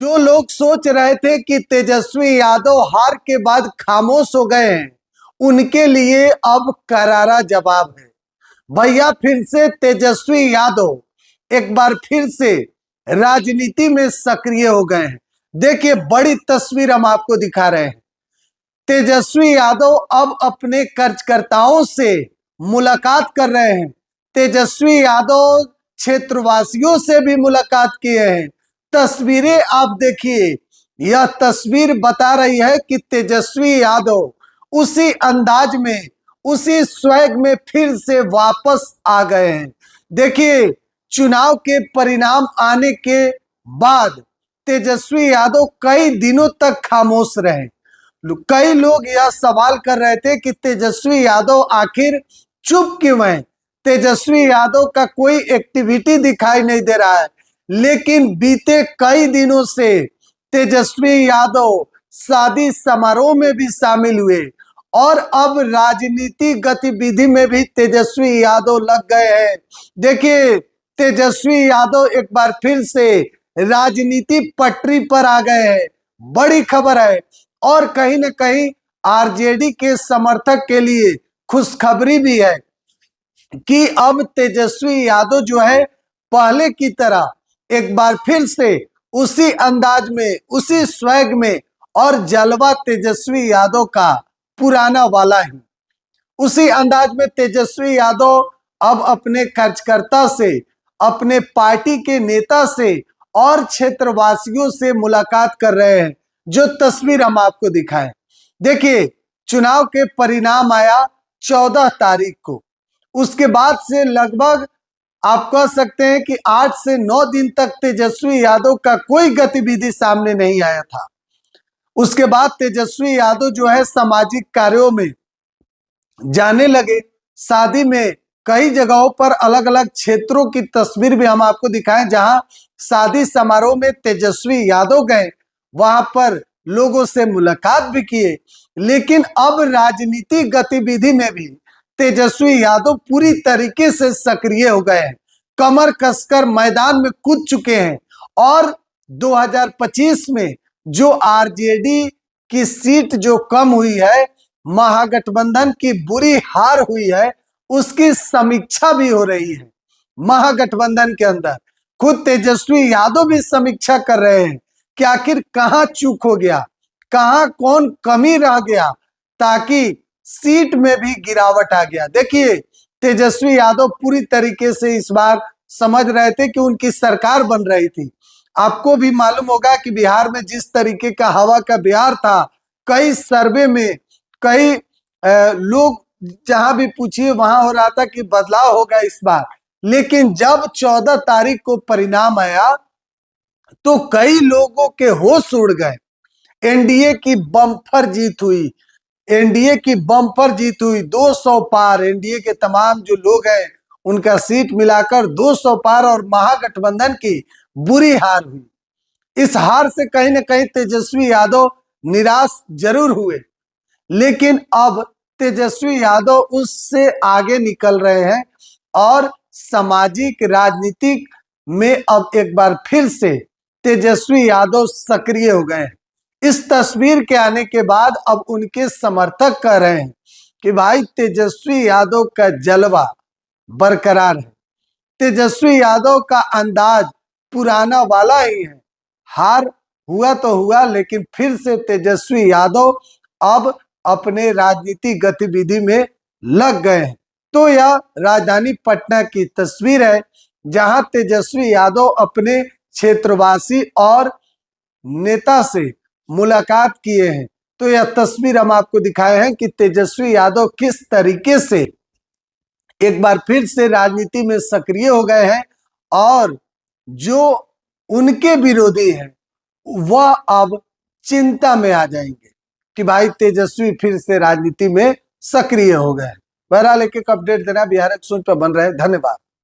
जो लोग सोच रहे थे कि तेजस्वी यादव हार के बाद खामोश हो गए हैं, उनके लिए अब करारा जवाब है। भैया फिर से तेजस्वी यादव एक बार फिर से राजनीति में सक्रिय हो गए हैं। देखिए, बड़ी तस्वीर हम आपको दिखा रहे हैं। तेजस्वी यादव अब अपने कार्यकर्ताओं से मुलाकात कर रहे हैं। तेजस्वी यादव क्षेत्रवासियों से भी मुलाकात किए हैं। तस्वीरें आप देखिए, यह तस्वीर बता रही है कि तेजस्वी यादव उसी अंदाज में, उसी स्वैग में फिर से वापस आ गए हैं। देखिए, चुनाव के परिणाम आने के बाद तेजस्वी यादव कई दिनों तक खामोश रहे। कई लोग यह सवाल कर रहे थे कि तेजस्वी यादव आखिर चुप क्यों है, तेजस्वी यादव का कोई एक्टिविटी दिखाई नहीं दे रहा है। लेकिन बीते कई दिनों से तेजस्वी यादव शादी समारोह में भी शामिल हुए और अब राजनीतिक गतिविधि में भी तेजस्वी यादव लग गए हैं। देखिए, तेजस्वी यादव एक बार फिर से राजनीति पटरी पर आ गए हैं। बड़ी खबर है। और कहीं न कहीं आरजेडी के समर्थक के लिए खुशखबरी भी है कि अब तेजस्वी यादव जो है पहले की तरह एक बार फिर से उसी अंदाज में, उसी स्वैग में, और जलवा तेजस्वी यादव का पुराना वाला ही, उसी अंदाज में तेजस्वी यादव अब अपने कार्यकर्ता से, अपने पार्टी के नेता से और क्षेत्रवासियों से मुलाकात कर रहे हैं। जो तस्वीर हम आपको दिखाएं, देखिए, चुनाव के परिणाम आया 14 तारीख को। उसके बाद से लगभग आप कह सकते हैं कि 8 से 9 दिन तक तेजस्वी यादव का कोई गतिविधि सामने नहीं आया था। उसके बाद तेजस्वी यादव जो है सामाजिक कार्यों में जाने लगे। शादी में कई जगहों पर अलग अलग क्षेत्रों की तस्वीर भी हम आपको दिखाएं, जहां शादी समारोह में तेजस्वी यादव गए, वहां पर लोगों से मुलाकात भी किए। लेकिन अब राजनीतिक गतिविधि में भी तेजस्वी यादव पूरी तरीके से सक्रिय हो गए हैं, कमर कसकर मैदान में कूद चुके हैं। और 2025 में जो आरजेडी की सीट जो कम हुई है, महागठबंधन की बुरी हार हुई है, उसकी समीक्षा भी हो रही है। महागठबंधन के अंदर खुद तेजस्वी यादव भी समीक्षा कर रहे हैं कि आखिर कहां चूक हो गया, कहां कौन कमी रह गया, ताकि सीट में भी गिरावट आ गया। देखिए, तेजस्वी यादव पूरी तरीके से इस बार समझ रहे थे कि उनकी सरकार बन रही थी। आपको भी मालूम होगा कि बिहार में जिस तरीके का हवा का बिहार था, कई सर्वे में कई लोग जहां भी पूछिए वहां हो रहा था कि बदलाव होगा इस बार। लेकिन जब 14 तारीख को परिणाम आया तो कई लोगों के होश उड़ गए। एनडीए की बम्पर जीत हुई, एनडीए की बम्पर जीत हुई, 200 पार। एनडीए के तमाम जो लोग हैं उनका सीट मिलाकर 200 पार, और महागठबंधन की बुरी हार हुई। इस हार से कहीं ना कहीं तेजस्वी यादव निराश जरूर हुए, लेकिन अब तेजस्वी यादव उससे आगे निकल रहे हैं और सामाजिक राजनीतिक में अब एक बार फिर से तेजस्वी यादव सक्रिय हो गए हैं। इस तस्वीर के आने के बाद अब उनके समर्थक कह रहे हैं कि भाई तेजस्वी यादव का जलवा बरकरार है, तेजस्वी यादव का अंदाज पुराना वाला ही है। हार हुआ तो हुआ, लेकिन फिर से तेजस्वी यादव अब अपने राजनीतिक गतिविधि में लग गए हैं। तो यह राजधानी पटना की तस्वीर है, जहां तेजस्वी यादव अपने क्षेत्रवासी और नेता से मुलाकात किए हैं। तो यह तस्वीर हम आपको दिखाए हैं कि तेजस्वी यादव किस तरीके से एक बार फिर से राजनीति में सक्रिय हो गए हैं, और जो उनके विरोधी हैं वह अब चिंता में आ जाएंगे कि भाई तेजस्वी फिर से राजनीति में सक्रिय हो गए। बहरहाल एक एक अपडेट देना बिहार एक्सप्रेस पर बन रहे। धन्यवाद।